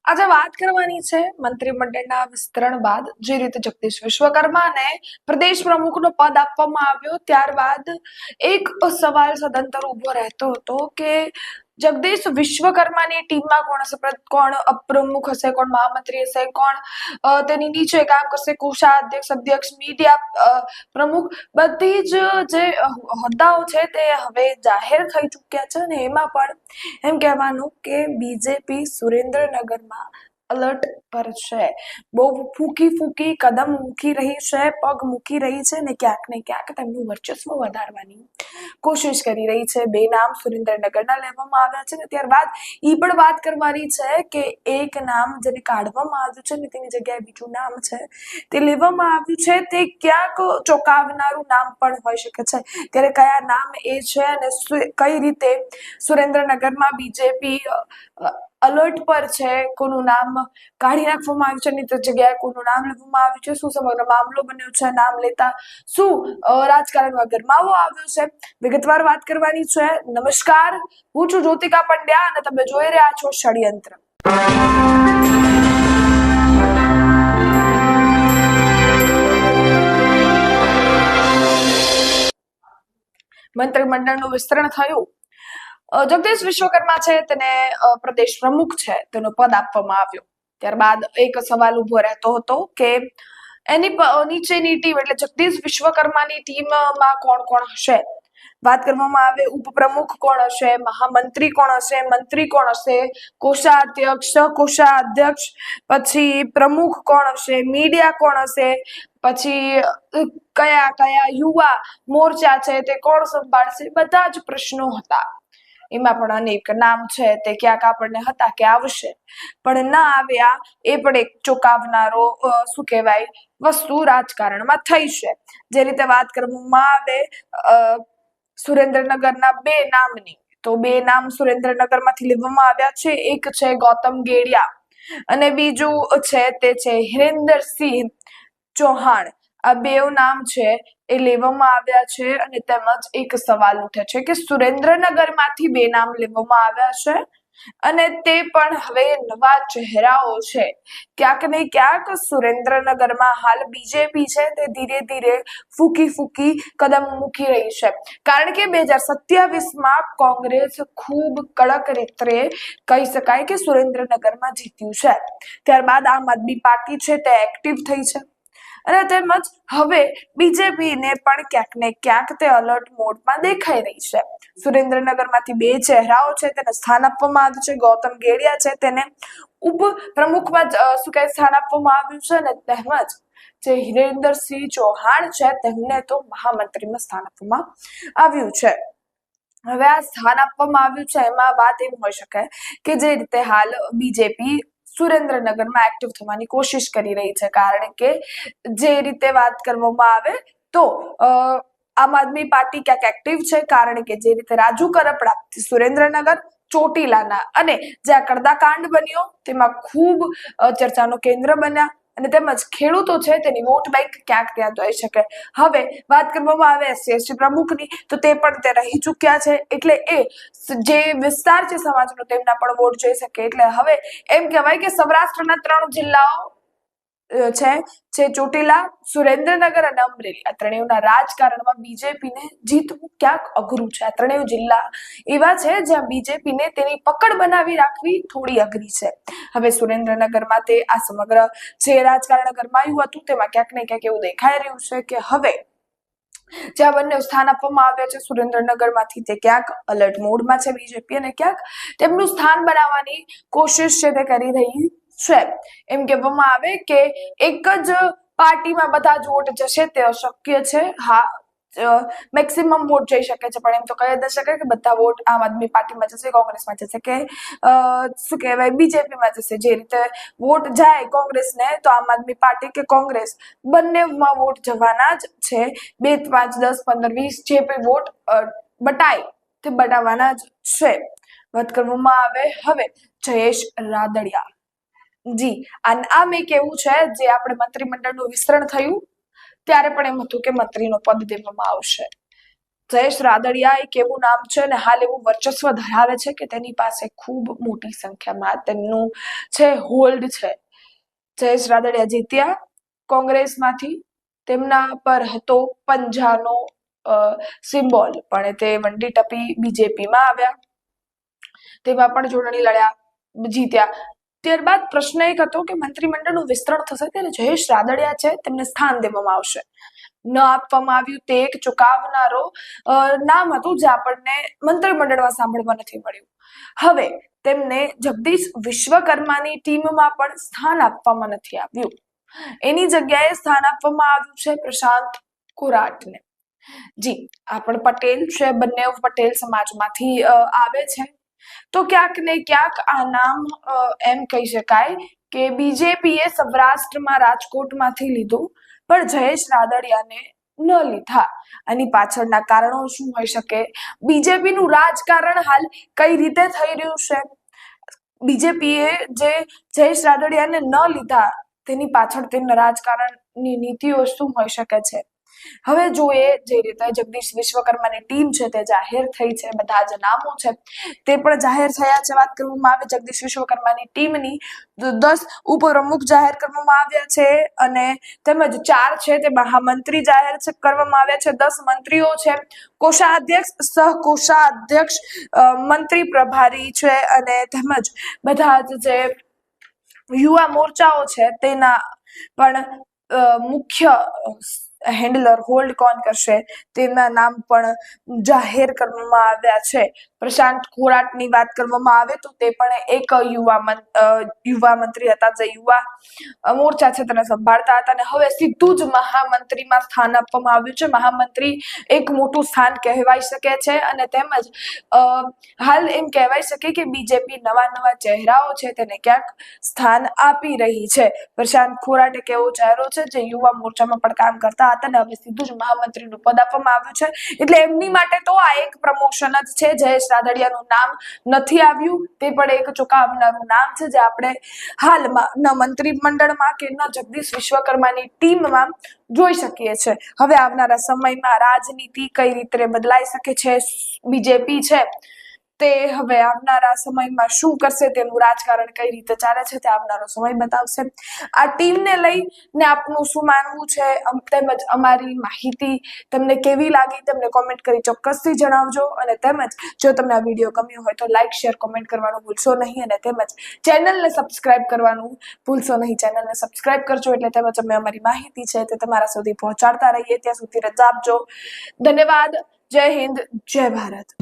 આજે વાત કરવાની છે મંત્રીમંડળના વિસ્તરણ બાદ જે રીતે જગદીશ વિશ્વકર્માને પ્રદેશ પ્રમુખનો પદ આપવામાં આવ્યો ત્યારબાદ એક સવાલ સદંતર ઉભો રહેતો હતો કે જગદીશ વિશ્વકર્માની ટીમમાં કોણ હશે, કોણ પ્રમુખ હશે, કોણ મહામંત્રી હશે, કોણ તેની નીચે કામ કરશે, કોષાધ્યક્ષ, અધ્યક્ષ, મીડિયા પ્રમુખ, બધી જ જે હોદ્દાઓ છે તે હવે જાહેર થઈ ચૂક્યા છે અને એમાં પણ એમ કહેવાનું કે બીજેપી સુરેન્દ્રનગરમાં અલર્ટ પર છે. બહુ ફૂકી કદમ મૂકી રહી છે, પગ મૂકી રહી છે ને ક્યાંક તેમનું વર્ચસ્વ વધારવાની કોશિશ કરી રહી છે. બે નામ સુરેન્દ્રનગરના લેવામાં આવ્યા છે ને ત્યારબાદ એ પણ વાત કરવાની છે કે એક નામ જેને કાઢવામાં આવ્યું છે ને તેની જગ્યાએ બીજું નામ છે તે લેવામાં આવ્યું છે. તે ક્યાંક ચોંકાવનારું નામ પણ હોઈ શકે છે. ત્યારે કયા નામ એ છે અને કઈ રીતે સુરેન્દ્રનગરમાં બીજેપી અલર્ટ પર છે, કોનું નામ કાઢી નાખવામાં આવ્યું છે ની તો જગ્યાએ કોનું નામ લેવામાં આવ્યું છે, શું સમગ્ર મામલો બન્યો છે, નામ લેતા શું રાજકારણમાં ગરમાવો આવ્યો છે, વિગતવાર વાત કરવાની છે. નમસ્કાર, હું છું જ્યોતિકા પંડ્યા અને તમે જોઈ રહ્યા છો ષડયંત્ર. મંત્રીમંડળનું વિસ્તરણ થયું. જગદીશ વિશ્વકર્મા છે તેને પ્રદેશ પ્રમુખ છે તેનો પદ આપવામાં આવ્યો. ત્યારબાદ એક સવાલ ઉભો રહેતો હતો કે એની નીચેની ટીમ એટલે જગદીશ વિશ્વકર્માની ટીમમાં કોણ કોણ હશે. વાત કરવામાં આવે ઉપપ્રમુખ કોણ હશે, મહામંત્રી કોણ હશે, મંત્રી કોણ હશે, કોષાધ્યક્ષ, કોષાધ્યક્ષ, પછી પ્રમુખ કોણ હશે, મીડિયા કોણ હશે, પછી કયા યુવા મોરચા છે તે કોણ સંભાળશે, બધા જ પ્રશ્નો હતા. એમાં પણ અનેક નામ છે તે ક્યાંક આપણને હતા કે આવશે પણ ના આવ્યા. એ પણ એક ચોંકાવનારો શું કહેવાય વસ્તુ રાજકારણમાં થઈ છે. જે રીતે વાત કરવામાં આવે સુરેન્દ્રનગરના બે નામની, તો બે નામ સુરેન્દ્રનગરમાંથી લેવામાં આવ્યા છે. એક છે ગૌતમ ગેડિયા અને બીજું છે તે છે હિરેન્દ્રસિંહ ચૌહાણ. આ બે નામ છે એ લેવામાં આવ્યા છે અને તેમજ એક સવાલ ઉઠે છે કે સુરેન્દ્રનગરમાંથી બે નામ લેવામાં આવ્યા છે અને તે પણ હવે નવા ચહેરાઓ છે. ક્યાંક ને ક્યાંક સુરેન્દ્રનગરમાં હાલ બીજેપી છે તે ધીરે ધીરે ફૂકી કદમ મૂકી રહી છે. કારણ કે 2027માં કોંગ્રેસ ખૂબ કડક રીતે કહી શકાય કે સુરેન્દ્રનગરમાં જીત્યું છે. ત્યારબાદ આમ આદમી પાર્ટી છે તે એક્ટિવ થઈ છે અને તેમજ હવે બીજેપીને પણ ક્યાંક ને ક્યાંક તે અલર્ટ મોડમાં દેખાઈ રહી છે. સુરેન્દ્રનગરમાંથી બે ચહેરાઓ છે તેને સ્થાન આપવામાં આવ્યું છે. ગૌતમ ગેડિયા છે તેને ઉપપ્રમુખમાં શું કહે સ્થાન આપવામાં આવ્યું છે અને તેમજ જે હિરેન્દ્રસિંહ ચૌહાણ છે તેમને તો મહામંત્રીમાં સ્થાન આપવામાં આવ્યું છે. હવે આ સ્થાન આપવામાં આવ્યું છે એમાં વાત એમ હોઈ શકે કે જે રીતે હાલ બીજેપી સુરેન્દ્રનગરમાં એક્ટિવ થવાની કોશિશ કરી રહી છે. કારણ કે જે રીતે વાત કરવામાં આવે તો આમ આદમી પાર્ટી ક્યાંક એક્ટિવ છે કારણ કે જે રીતે રાજુ કરપડા સુરેન્દ્રનગર ચોટીલાના અને જ્યાં કડદાકાંડ બન્યો તેમાં ખૂબ ચર્ચાનો કેન્દ્ર બન્યા અને તેમજ ખેડૂતો છે તેની વોટ બેંક ક્યાંક ત્યાં જઈ શકે. હવે વાત કરવામાં આવે એસસી પ્રમુખની તો તે પણ તે રહી ચૂક્યા છે એટલે એ જે વિસ્તાર છે સમાજનો તેમના પણ વોટ જઈ શકે. એટલે હવે એમ કહેવાય કે સૌરાષ્ટ્રના 3 જિલ્લાઓ છે ચોટીલા, સુરેન્દ્રનગર અને અમરેલી. આ ત્રણેયના રાજકારણમાં બીજેપીને જીતવું ક્યાંક અઘરું છે. આ ત્રણેય જિલ્લા એવા છે જ્યાં બીજેપીને તેની પકડ બનાવી રાખવી થોડી અઘરી છે. હવે સુરેન્દ્રનગરમાં તે આ સમગ્ર જે રાજકારણ ગરમાયું હતું તેમાં ક્યાંક ને ક્યાંક એવું દેખાઈ રહ્યું છે કે હવે જ્યાં બંને સ્થાન આપવામાં આવ્યા છે સુરેન્દ્રનગરમાંથી તે ક્યાંક અલર્ટ મોડમાં છે બીજેપી અને ક્યાંક તેમનું સ્થાન બનાવવાની કોશિશ છે તે કરી રહી છે. એમ કહેવામાં આવે કે એક જ પાર્ટીમાં બધા જ વોટ જશે તે અશક્ય છે. હા, મેક્સિમમ વોટ જઈ શકે છે પણ એમ તો કહી ન શકાય કે બધા વોટ આમ આદમી પાર્ટીમાં જશે, કોંગ્રેસમાં જશે કે શું કહેવાય બીજેપીમાં જશે. જે રીતે વોટ જાય કોંગ્રેસને તો આમ આદમી પાર્ટી કે કોંગ્રેસ બંનેમાં વોટ જવાના જ છે. 2, 5, 10, 15, 20 જે પણ વોટ બટાય તે બટાવવાના જ છે. વાત કરવામાં આવે હવે જયેશ રાદડિયા જી આમ એક એવું છે જે આપણે મંત્રીમંડળનું વિસ્તરણ થયું ત્યારે પણ એમ હતું કે મંત્રીનો પદ દેવામાં આવશે. જયેશ રાદડિયા એક એવું નામ છે અને હાલ એવું વર્ચસ્વ ધરાવે છે કે તેની પાસે ખૂબ મોટી સંખ્યામાં તેમનું છે હોલ્ડ છે. જયેશ રાદડિયા જીત્યા કોંગ્રેસમાંથી, તેમના પર હતો પંજાનો સિમ્બોલ, પણ તે વંડી ટપી બીજેપીમાં આવ્યા, તેમાં પણ ચૂંટણી લડ્યા, જીત્યા. ત્યારબાદ પ્રશ્ન એક હતો કે મંત્રીમંડળનું વિસ્તરણ થશે ત્યારે જયેશ રાદડિયા છે તેમને સ્થાન દેવામાં આવશે. ન આપવામાં આવ્યું તે એક ચુકાવનારો નામ હતું જે આપણને મંત્રીમંડળમાં સાંભળવા નથી મળ્યું. હવે તેમને જગદીશ વિશ્વકર્માની ટીમમાં પણ સ્થાન આપવામાં નથી આવ્યું. એની જગ્યાએ સ્થાન આપવામાં આવ્યું છે પ્રશાંત કોરાટને. જી, આ પણ પટેલ છે, બંને પટેલ સમાજમાંથી આવે છે. તો ક્યાંક ને ક્યાંક આ નામ એમ કહી શકાય કે બીજેપીએ સૌરાષ્ટ્રમાં રાજકોટમાંથી લીધું પણ જયેશ રાદડિયાને ન લીધા. આની પાછળના કારણો શું હોઈ શકે? બીજેપીનું રાજકારણ હાલ કઈ રીતે થઈ રહ્યું છે? બીજેપીએ જે જયેશ રાદડિયાને ન લીધા તેની પાછળ તેમના રાજકારણની નીતિઓ શું હોઈ શકે છે? હવે જોઈએ જે રીતે જગદીશ વિશ્વકર્માની ટીમ છે તે જાહેર થઈ છે, બધા જ નામો છે તે પણ જાહેર થયા છે. વાત કરવામાં આવે જગદીશ વિશ્વકર્માની ટીમની 10 ઉપપ્રમુખ જાહેર કરવામાં આવ્યા છે અને તેમજ 4 છે તે મહામંત્રી જાહેર કરવામાં આવ્યા છે. 10 મંત્રીઓ છે, કોષાધ્યક્ષ, સહકોષાધ્યક્ષ, મંત્રી પ્રભારી છે અને તેમજ બધા જ જે યુવા મોરચાઓ છે તેના પણ મુખ્ય હેન્ડલર હોલ્ડ કોણ કરશે તેના નામ પણ જાહેર કરવામાં આવ્યા છે. પ્રશાંત કોરાટની વાત કરવામાં આવે તો તે પણ એક યુવા મંત્રી હતા જે યુવા મોરચા છે તેને સંભાળતા હતા અને હવે સીધું જ મહામંત્રીમાં સ્થાન આપવામાં આવ્યું છે. મહામંત્રી એક મોટું સ્થાન કહેવાય શકે છે અને તેમજ હાલ એમ કહેવાય શકે કે બીજેપી નવા ચહેરાઓ છે તેને ક્યાંક સ્થાન આપી રહી છે. પ્રશાંત કોરાટ એક એવો ચહેરો છે જે યુવા મોરચામાં પણ કામ કરતા હતા અને હવે સીધું જ મહામંત્રીનું પદ આપવામાં આવ્યું છે. એટલે એમની માટે તો આ એક પ્રમોશન જ છે. જયેશ રાદડિયાનું નામ નથી આવ્યું તે પણ એક ચુકાવનારું નામ છે જે આપણે હાલમાં ન મંત્રીમંડળમાં કે ન જગદીશ વિશ્વકર્માની ટીમમાં જોઈ શકીએ છીએ. હવે આવનારા સમયમાં રાજનીતિ કઈ રીતે બદલાઈ શકે છે, બીજેપી છે તે હવે આવનારા સમયમાં શું કરશે, તેનું રાજકારણ કઈ રીતે ચાલે છે તે આવનારો સમય બતાવશે. આ ટીમને લઈને આપનું શું માનવું છે તેમજ અમારી માહિતી તમને કેવી લાગી તમને કોમેન્ટ કરી ચોક્કસથી જણાવજો અને તેમજ જો તમને આ વિડીયો ગમ્યો હોય તો લાઈક, શેર, કોમેન્ટ કરવાનું ભૂલશો નહીં અને તેમજ ચેનલને સબસ્ક્રાઇબ કરવાનું ભૂલશો નહીં. ચેનલને સબસ્ક્રાઇબ કરજો એટલે તેમજ અમે અમારી માહિતી છે તે તમારા સુધી પહોંચાડતા રહીએ. ત્યાં સુધી રજા આપજો. ધન્યવાદ. જય હિન્દ, જય ભારત.